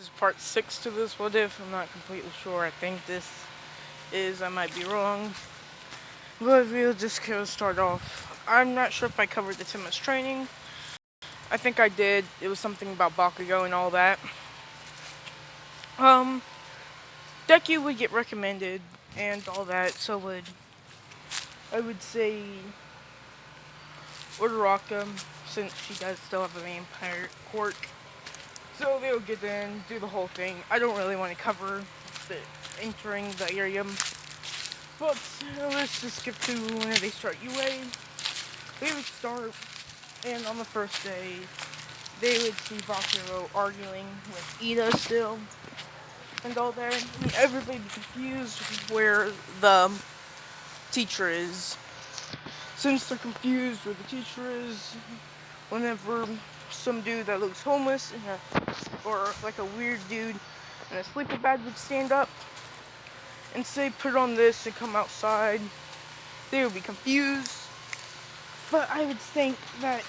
is part 6 to this what if. I'm not completely sure. I think this is. I might be wrong. But we'll just go start off. I'm not sure if I covered the 10 months training. I think I did. It was something about Bakugo and all that. Um, Deku would get recommended and all that, so would I would say Uraraka, since she does still have a vampire quirk. So they'll get in, do the whole thing. I don't really want to cover the entering the area, but let's just skip to when they start UA. They would start, and on the first day, they would see Bakuro arguing with Ida still, and all that. And everybody be confused where the teacher is. Since they're confused where the teacher is, whenever some dude that looks homeless or like a weird dude in a sleeper bag would stand up and say, "Put on this and come outside," they would be confused. But I would think that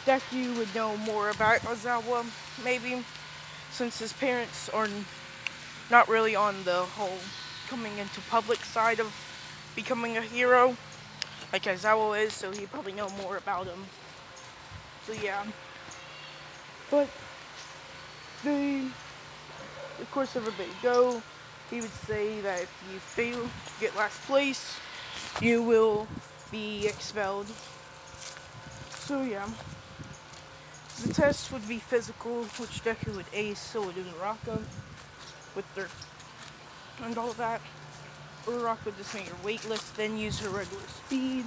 Deku would know more about Ozawa, maybe, since his parents are not really on the whole coming into public side of becoming a hero, like Ozawa is, so he'd probably know more about him. So yeah. But they, of course, everybody go. He would say that if you fail to get last place, you will be expelled. So yeah. The test would be physical, which Deku would ace, so would Uraraka, with their and all that. Uraraka would just make her weightless, then use her regular speed,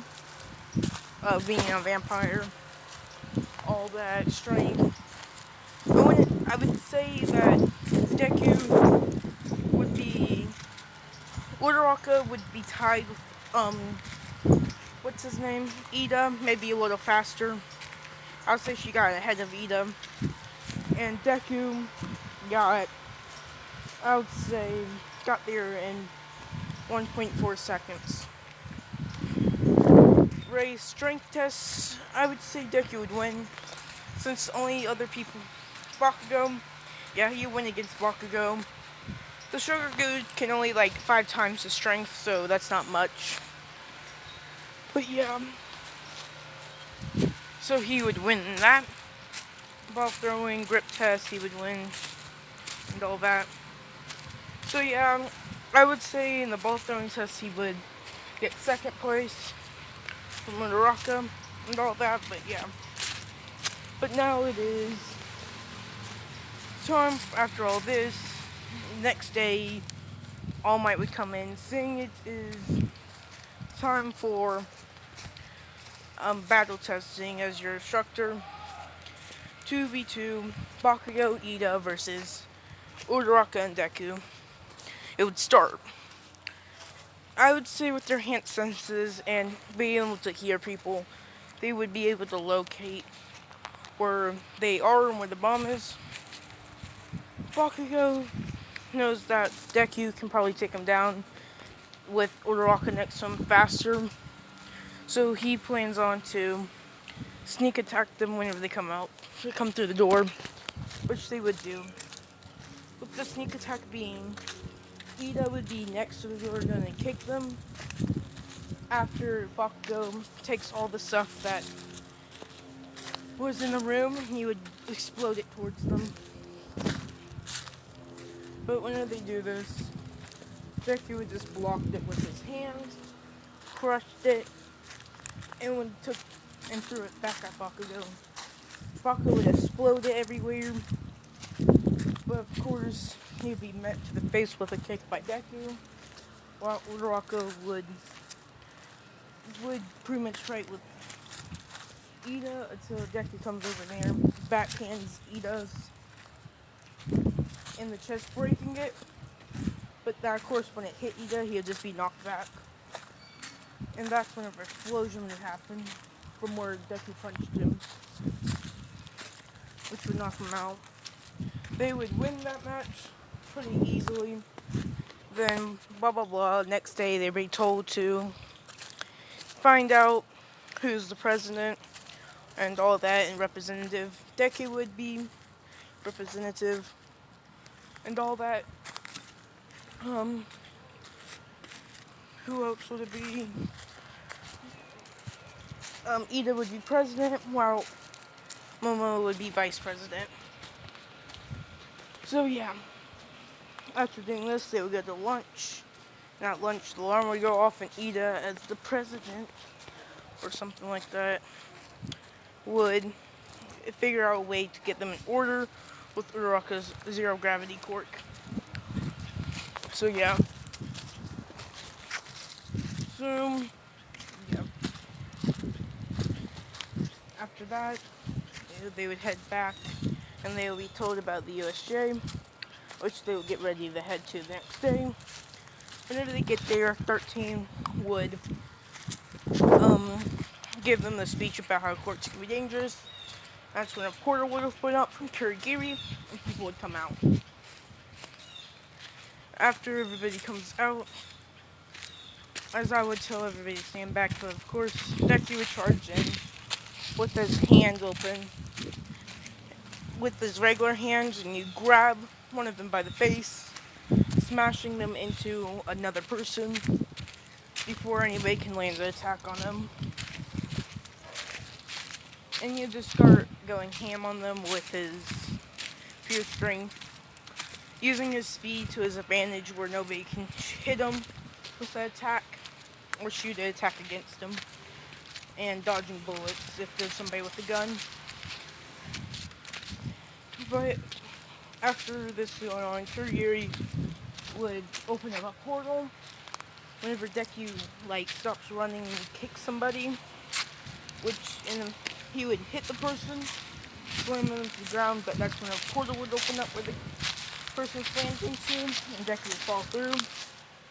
being a vampire, all that strength. I would say that Deku would be Uraraka would be tied with what's his name? Ida, maybe a little faster. I'll say she got ahead of Ida. And Deku got, I would say, got there in 1.4 seconds. Ray's strength tests, I would say Deku would win. Since only other people, Bakugo, yeah, he win against Bakugo. The Sugar Dude can only like 5 times the strength, so that's not much. But yeah, so he would win that. Ball throwing, grip test, he would win, and all that. So yeah, I would say in the ball throwing test he would get second place from Uraraka and all that, but yeah. But now it is time after all this. Next day, All Might would come in saying it is time for battle testing as your instructor. 2v2, Bakugo Ida versus Uraraka and Deku. It would start. I would say with their hand senses and being able to hear people, they would be able to locate where they are and where the bomb is. Bakugo knows that Deku can probably take him down with Uraraka next to him faster, so he plans on to sneak attack them whenever they come through the door, which they would do. With the sneak attack being, Ida would be next to the door gonna kick them after Bakugo takes all the stuff that was in the room, he would explode it towards them. But whenever they do this, Deku would just blocked it with his hands, crushed it, and threw it back at Bakugo. Bakugo would explode it everywhere, but of course he'd be met to the face with a kick by Deku, while Uraraka would pretty much fight with Ida until Deku comes over there, backhands Ida's in the chest, breaking it. But that, of course, when it hit Ida, he'd just be knocked back. And that's when an explosion would happen from where Deku punched him, which would knock him out. They would win that match pretty easily. Then, blah blah blah, next day they'd be told to find out who's the president and all that, and representative. Deku would be representative. and all that. Who else would it be? Ida would be president, while Momo would be vice president. So yeah, after doing this, they would go to lunch. And at lunch, the alarm would go off, and Ida, as the president, or something like that, would figure out a way to get them in order with Uraraka's zero gravity quirk. So yeah. So yeah. After that, they would head back, and they would be told about the USJ, which they would get ready to head to the next day. Whenever they get there, 13 would give them the speech about how quirks can be dangerous. That's when a portal would open up from Kurigiri, and people would come out. After everybody comes out, as I would tell everybody to stand back, but of course, Deku would charge in with his hand open, with his regular hands, and you grab one of them by the face, smashing them into another person before anybody can land an attack on them. And you just start going ham on them with his pure strength, using his speed to his advantage where nobody can hit him with the attack or shoot an attack against him, and dodging bullets if there's somebody with a gun. But after this going on, Kurigiri would open up a portal. Whenever Deku stops running and kicks somebody, he would hit the person, slam them to the ground, but that's when a portal would open up where the person slams into, and Deku would fall through,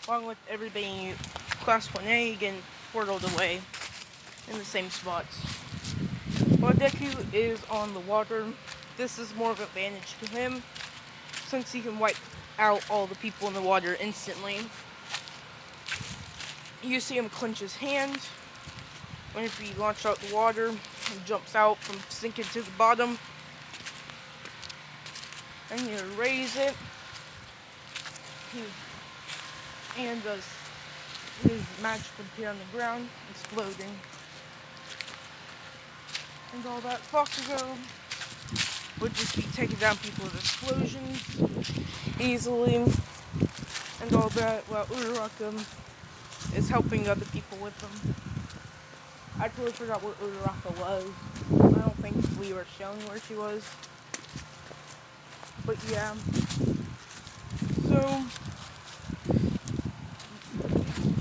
along with everybody in Class 1A getting portaled away in the same spots. While Deku is on the water, this is more of an advantage to him, since he can wipe out all the people in the water instantly. You see him clench his hand whenever he launches out the water and jumps out from sinking to the bottom. And you raise it. And does his magic appear on the ground, exploding. And all that. Bakugo would just be taking down people with explosions easily. And all that, while Uraraka is helping other people with them. I totally forgot where Uraraka was. I don't think we were shown where she was. But yeah. So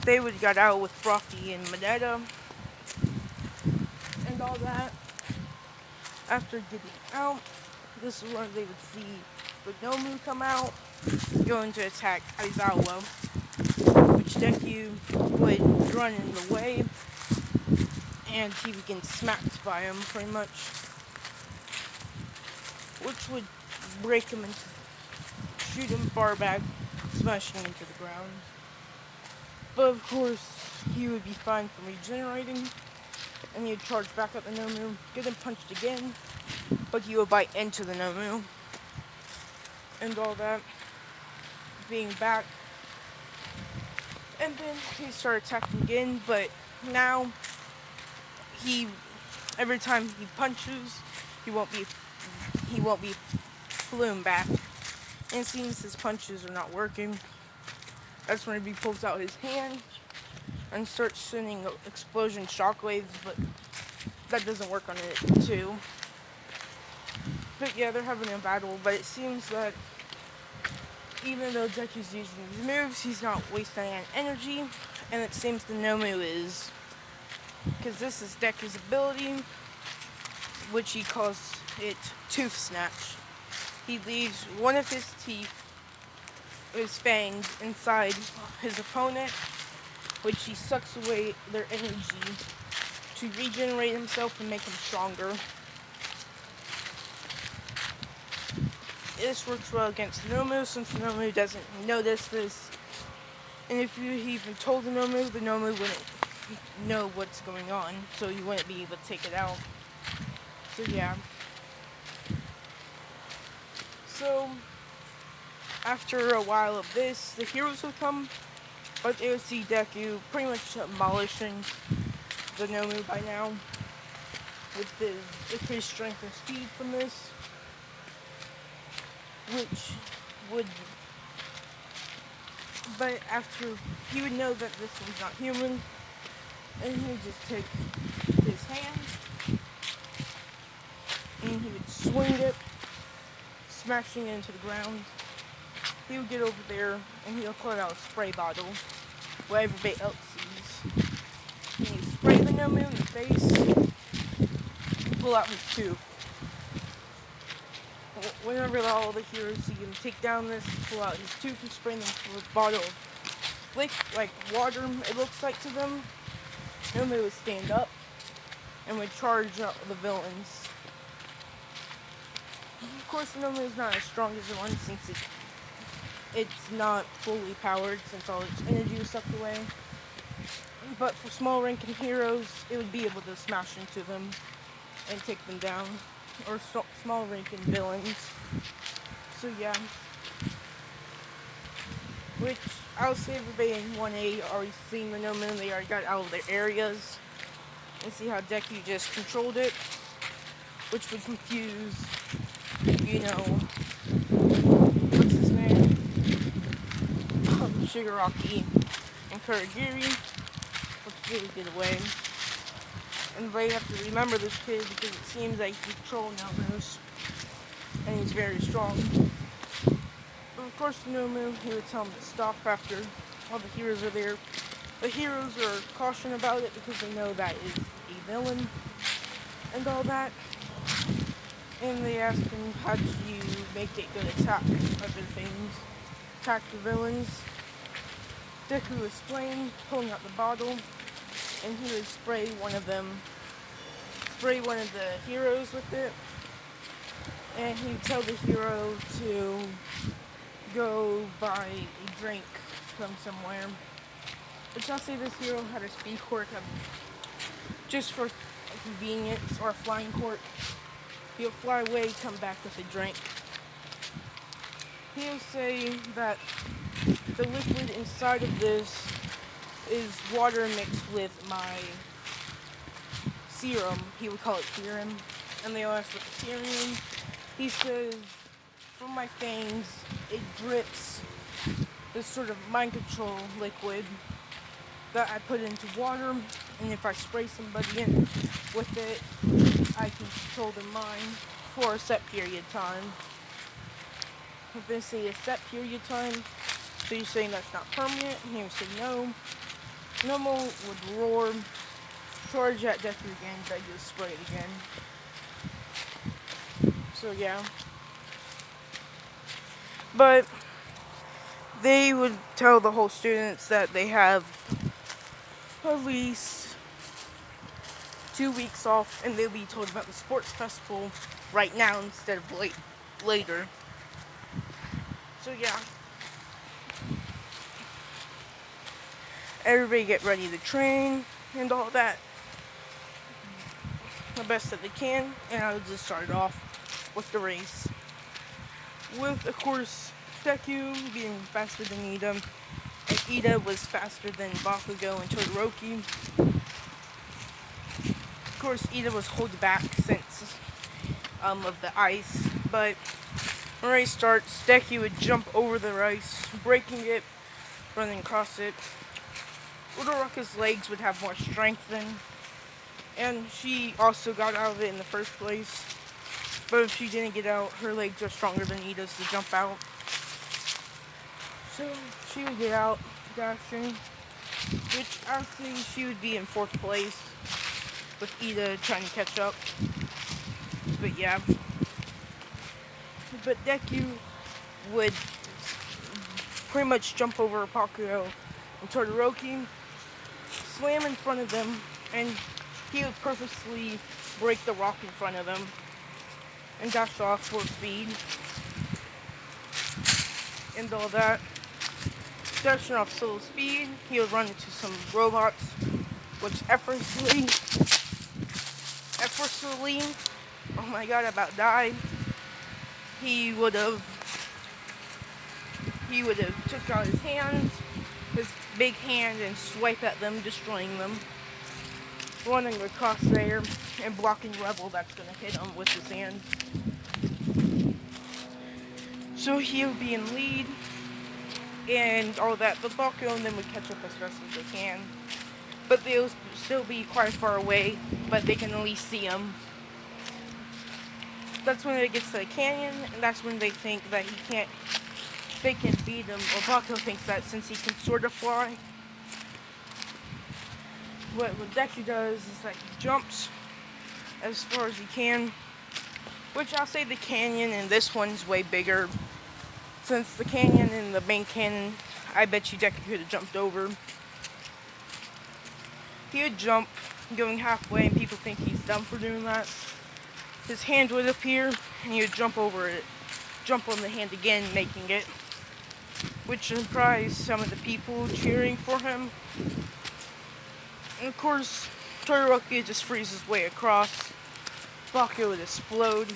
they would got out with Rocky and Mineta and all that. After getting out, this is where they would see the Nomu come out, going to attack Aizawa, which Deku would run in the way, and he would get smacked by him pretty much, which would break him and shoot him far back, smashing him into the ground. But of course, he would be fine from regenerating, and he would charge back at the Nomu, get him punched again, but he would bite into the Nomu, and all that, being back. And then he started attacking again, but now every time he punches, he won't be flew back. And it seems his punches are not working. That's when he pulls out his hand and starts sending explosion shockwaves, but that doesn't work on it too. But yeah, they're having a battle, but it seems that even though Deku's using these moves, he's not wasting any energy, and it seems the Nomu is. Because this is Deku's ability, which he calls it Tooth Snatch. He leaves one of his teeth, his fangs, inside his opponent, which he sucks away their energy to regenerate himself and make him stronger. This works well against the Nomu, since the Nomu doesn't notice this. And if you even told the Nomu wouldn't know what's going on, so you wouldn't be able to take it out. So yeah. So after a while of this, the heroes would come, but they would see Deku pretty much demolishing the Nomu by now with his increased strength and speed from this, which would, but after, he would know that this was not human, and he would just take his hand, and he would swing it, smashing it into the ground. He would get over there, and he would pull out a spray bottle, what everybody else sees. And he would spray the Nomu in the face, and pull out his tooth. Whenever all the heroes see him take down this, pull out his tooth and spray them with a bottle of like water, it looks like to them, Nomu would stand up and would charge out the villains. Of course, Nomu is not as strong as the one since it's not fully powered since all its energy was sucked away. But for small ranking heroes, it would be able to smash into them and take them down. Or small ranking villains. So yeah. Which, I'll say everybody in 1A already seen the Nomu, they already got out of their areas. And see how Deku just controlled it. Which would confuse, what's his name? Shigaraki and Kurogiri. Which really get away. And they have to remember this kid because it seems like he's controlling Nomus. And he's very strong. But of course, Nomu, he would tell him to stop after all the heroes are there. The heroes are cautioned about it because they know that is a villain and all that. And they ask him, how did you make it good attack other things? Attack the villains. Deku explained, pulling out the bottle, and he would spray one of the heroes with it. And he would tell the hero to go buy a drink from somewhere. Which I'll say this hero had a speed quirk just for convenience, or a flying quirk. He'll fly away, come back with a drink. He'll say that the liquid inside of this is water mixed with my serum. He would call it serum. And they ask what the serum. He says, from my fangs, it drips this sort of mind control liquid that I put into water, and if I spray somebody in with it, I can control their mind for a set period of time. If they say a set period of time, so you're saying that's not permanent, and he would say no. Nomu would roar, charge at Deku again, beg you to spray it again. So yeah. But they would tell the whole students that they have at least 2 weeks off, and they'll be told about the sports festival right now instead of later. So yeah. Everybody get ready to train and all that the best that they can, and I'll just start off with the race. With, of course, Deku being faster than Ida, and Ida was faster than Bakugo and Todoroki. Of course, Ida was held back since of the ice, but when the race starts, Deku would jump over the ice, breaking it, running across it. Urara's legs would have more strength than, and she also got out of it in the first place. But if she didn't get out, her legs are stronger than Ida's to jump out. So she would get out, dashing, which I think she would be in 4th place with Ida trying to catch up. But yeah. But Deku would pretty much jump over Bakugo and Todoroki, slam in front of them, and he would purposely break the rock in front of them and dash off for speed and all that. Dashing off slow speed, he would run into some robots, which effortlessly, oh my god, I about died. He would have he would have took out his big hand, and swipe at them, destroying them, running across there and blocking level that's gonna hit him with his hand. So he would be in lead and all that, but Bakugo and them would catch up as fast as they can. But they'll still be quite far away, but they can at least see him. That's when it gets to the canyon, and that's when they think that they can beat him, or Bakugo thinks that since he can sort of fly. What Deku does is that he jumps as far as he can, which I'll say the canyon in this one's way bigger. Since the canyon in the main canyon, I bet you Deku could have jumped over. He would jump, going halfway, and people think he's dumb for doing that. His hand would appear, and he would jump over it, jump on the hand again, making it, which surprised some of the people cheering for him. And of course, Todoroki just freezes his way across. Bakugo would explode,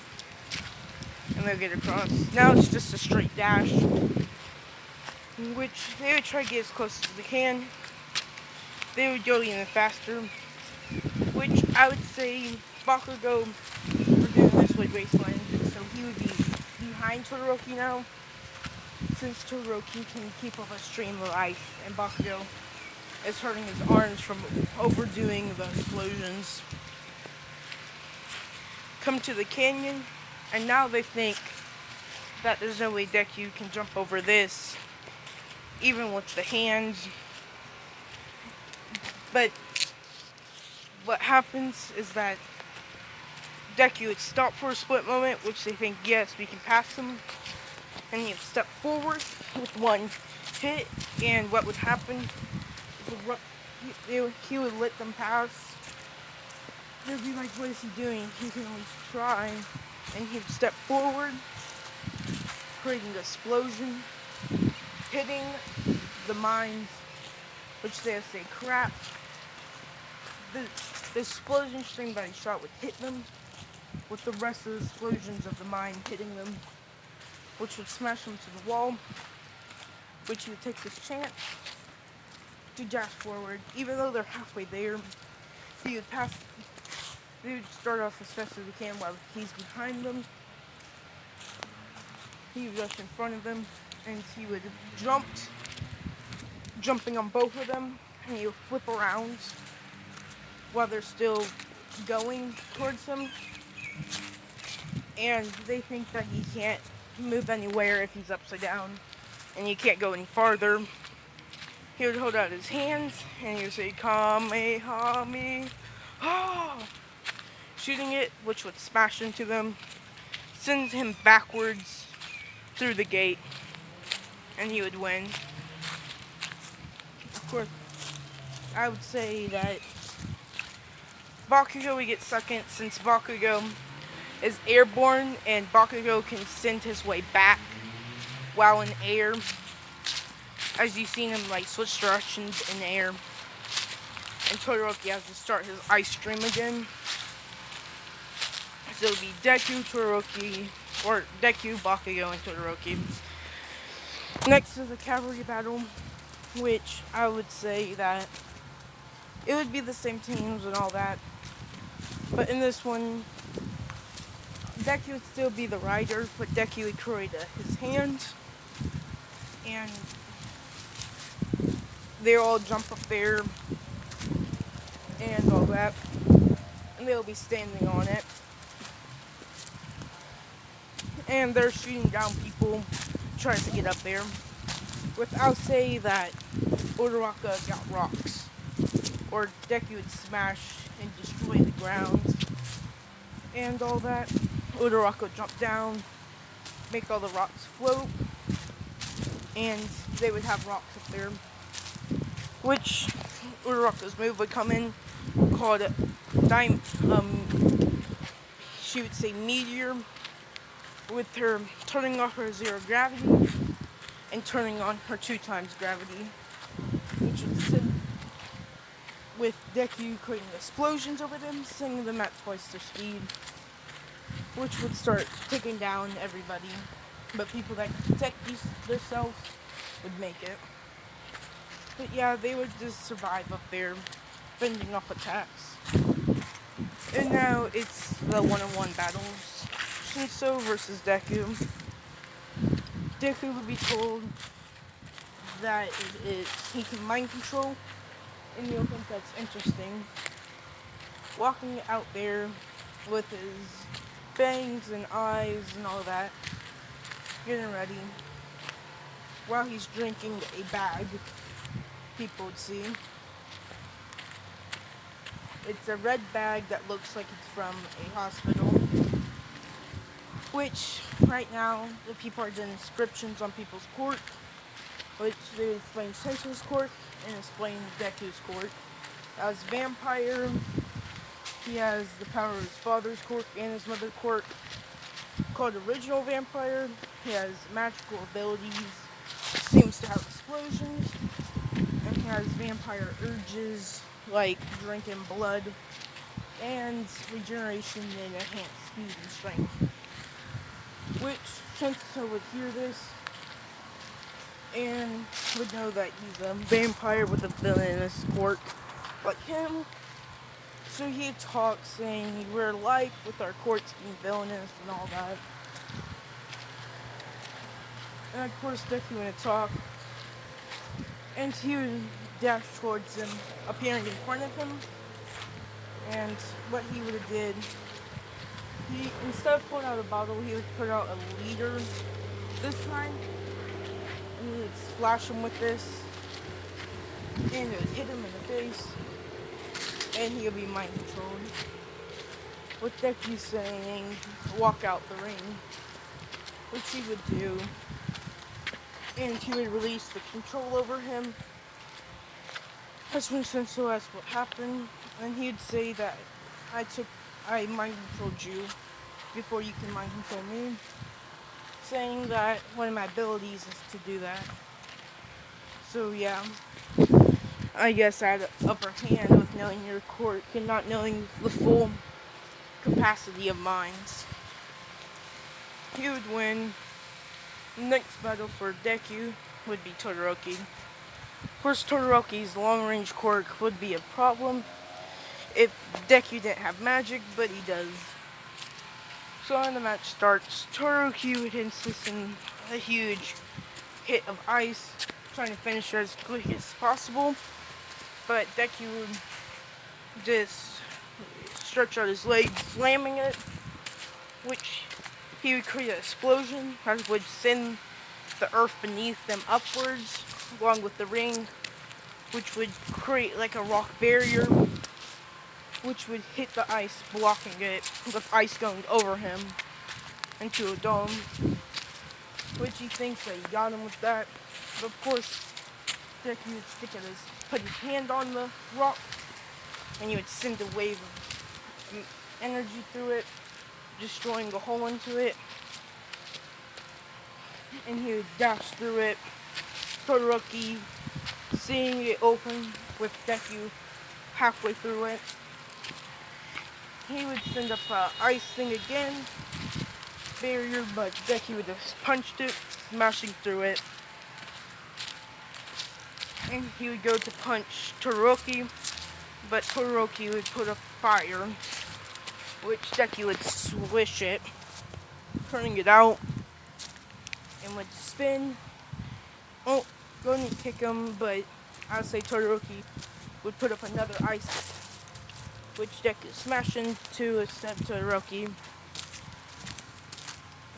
and they'll get across. Now it's just a straight dash, in which they would try to get as close as they can. They would go even faster, which I would say Bakugo for doing this with Wasteland, so he would be behind Todoroki now, since Todoroki can keep up a stream of ice, and Bakugo is hurting his arms from overdoing the explosions. Come to the canyon, and now they think that there's no way Deku can jump over this, even with the hands. But what happens is that Deku would stop for a split moment, which they think, yes, we can pass him. And he would step forward with one hit, and what would happen is he would let them pass. They'd be like, what is he doing? He can at least try. And he'd step forward, creating an explosion, hitting the mines, which they say crap. The explosion stream that he shot would hit them, with the rest of the explosions of the mine hitting them, which would smash them to the wall, which he would take this chance to dash forward. Even though they're halfway there, he would start off as fast as he can while he's behind them. He would rush in front of them, and he would jumping on both of them, and he would flip around while they're still going towards him. And they think that he can't move anywhere if he's upside down, and he can't go any farther. He would hold out his hands, and he would say, Kamehameha, shooting it, which would smash into them, send him backwards through the gate, and he would win. Of course, I would say that Bakugo would get second, since Bakugo is airborne, and Bakugo can send his way back while in air, as you've seen him like switch directions in air. And Todoroki has to start his ice stream again. So it would be Deku, Todoroki, or Deku, Bakugo, and Todoroki. Next is a cavalry battle, which I would say that it would be the same teams and all that. But in this one, Deku would still be the rider, but Deku would create his hand, and they all jump up there and all that, and they'll be standing on it, and they're shooting down people trying to get up there. I'll say that Uraraka got rocks, or Deku would smash and destroy the ground and all that. Uraraka would jump down, make all the rocks float, and they would have rocks up there, which Uraraka's move would come in, called she would say Meteor, with her turning off her 0 gravity and turning on her 2 times gravity, which would send, with Deku creating explosions over them, sending them at twice their speed, which would start taking down everybody. But people that protect themselves would make it. But yeah, they would just survive up there, fending off attacks. And now it's the one-on-one battles. Shinso versus Deku. Deku would be told that he can mind control, and you'll think that's interesting. Walking out there with his fangs and eyes and all that, getting ready, while he's drinking a bag, people would see. It's a red bag that looks like it's from a hospital, which right now the people are doing inscriptions on people's court, which they explain Senso's court and explain Deku's court. As vampire, he has the power of his father's quirk and his mother's quirk. Called original vampire, he has magical abilities, seems to have explosions, and he has vampire urges like drinking blood and regeneration and enhanced speed and strength. Which Shinso would hear this and would know that he's a vampire with a villainous quirk like him. So he'd talk saying we're alike with our quirks being villainous and all that. And of course Deku would talk, and he would dash towards him, appearing in front of him. And what he would have did, he instead of pulling out a bottle, he would put out a liter this time, and he would splash him with this, and it would hit him in the face, and he would be mind controlled. With Deku saying, walk out the ring, which he would do, and he would release the control over him. Husband Shinso asked what happened, and he'd say that I mind controlled you before you can mind control me, saying that one of my abilities is to do that. So yeah, I guess I had an upper hand with knowing your quirk and not knowing the full capacity of minds. He would win. The next battle for Deku would be Todoroki. Of course, Todoroki's long-range quirk would be a problem if Deku didn't have magic, but he does. So when the match starts, Todoroki would insist on a huge hit of ice, trying to finish it as quick as possible, but Deku would just stretch out his legs, slamming it, which he would create an explosion that would send the earth beneath them upwards, along with the ring, which would create like a rock barrier, which would hit the ice, blocking it, with ice going over him into a dome, which he thinks that he got him with that. But of course, Deku would put his hand on the rock, and he would send a wave of energy through it, destroying a hole into it, and he would dash through it. Todoroki, seeing it open with Deku halfway through it, he would send up an ice thing again, barrier, but Deku would just punched it, smashing through it. And he would go to punch Todoroki, but Todoroki would put up fire, which Deku would swish it, turning it out, and would spin. Oh, going to kick him, but I'd say Todoroki would put up another ice, which Deku smashed into instead of Todoroki.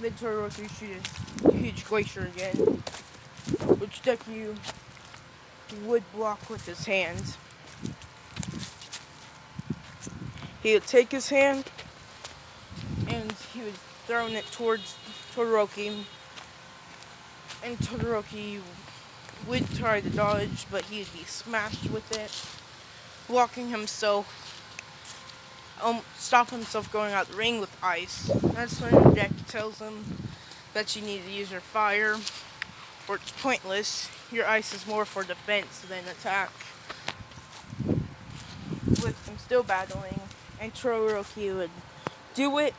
Then Todoroki shoot a huge glacier again, which Deku would block with his hand. He would take his hand, and he would throw it towards Todoroki, and Todoroki would try to dodge, but he would be smashed with it, blocking himself, stop himself going out the ring with ice. That's when Deku tells him that you need to use your fire, or it's pointless. Your ice is more for defense than attack. With him still battling, and Todoroki would do it,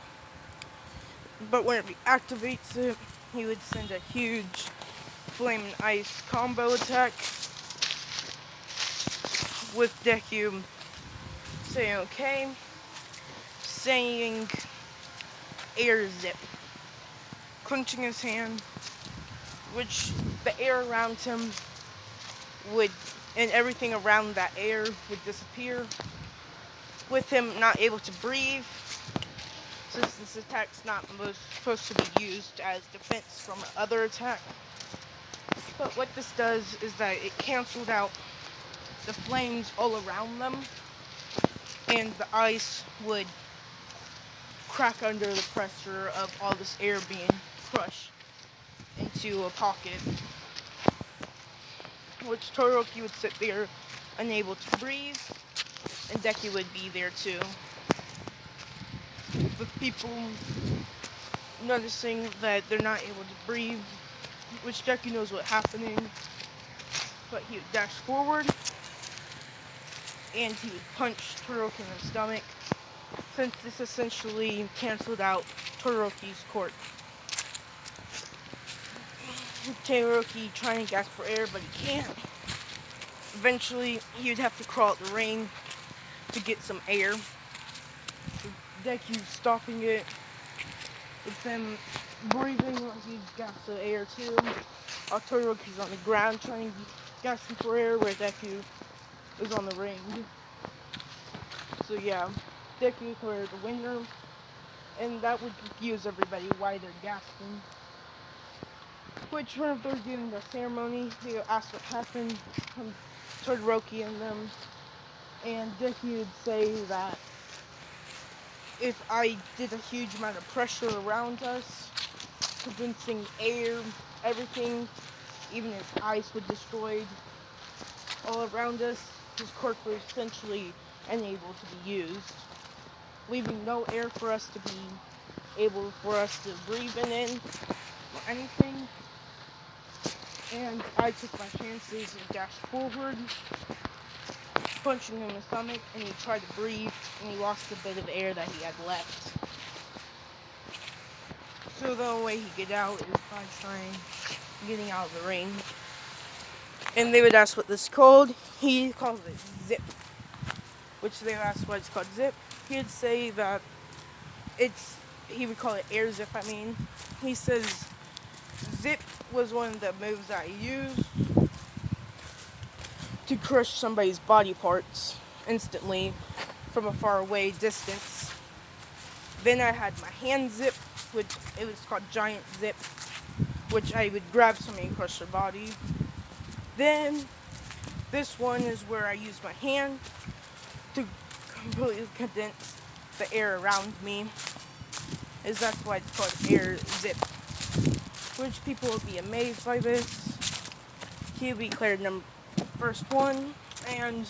but whenever he activates it, he would send a huge flame and ice combo attack with Deku saying okay, saying air zip, clenching his hand, which the air around him would, and everything around that air would disappear, with him not able to breathe, since this attack's not supposed to be used as defense from other attack. But what this does is that it canceled out the flames all around them, and the ice would crack under the pressure of all this air being crushed into a pocket, which Todoroki would sit there unable to breathe, and Deku would be there too. With people noticing that they're not able to breathe, which Deku knows what's happening, but he would dash forward, and he would punch Todoroki in the stomach, since this essentially canceled out Todoroki's quirk. Todoroki trying to gasp for air, but he can't. Eventually, he would have to crawl out the ring to get some air. Deku stopping it, with them breathing like he gasps for air too. While Todoroki's on the ground trying to gasp for air, where Deku is on the ring. So yeah, Deku declared the winner, and that would confuse everybody why they're gasping. Which, when they're doing the ceremony, they ask what happened from Todoroki and them, and Deku would say that if I did a huge amount of pressure around us, condensing air, everything, even if ice would destroy all around us, his quirk was essentially unable to be used, leaving no air for us to be able for us to breathe in or anything. And I took my chances and dashed forward, punching him in the stomach, and he tried to breathe, and he lost a bit of air that he had left. So the only way he could get out is by getting out of the ring. And they would ask what this is called. He calls it zip, which they would ask why it's called zip. He'd say that he would call it air zip, He says zip was one of the moves that I used to crush somebody's body parts instantly from a far away distance. Then I had my hand zip, which it was called giant zip, which I would grab somebody and crush their body. Then this one is where I use my hand to completely condense the air around me. That's why it's called air zip. Which people will be amazed by this. He'll be declared first one, and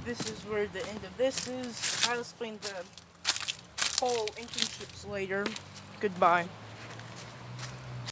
this is where the end of this is. I'll explain the whole internships later. Goodbye.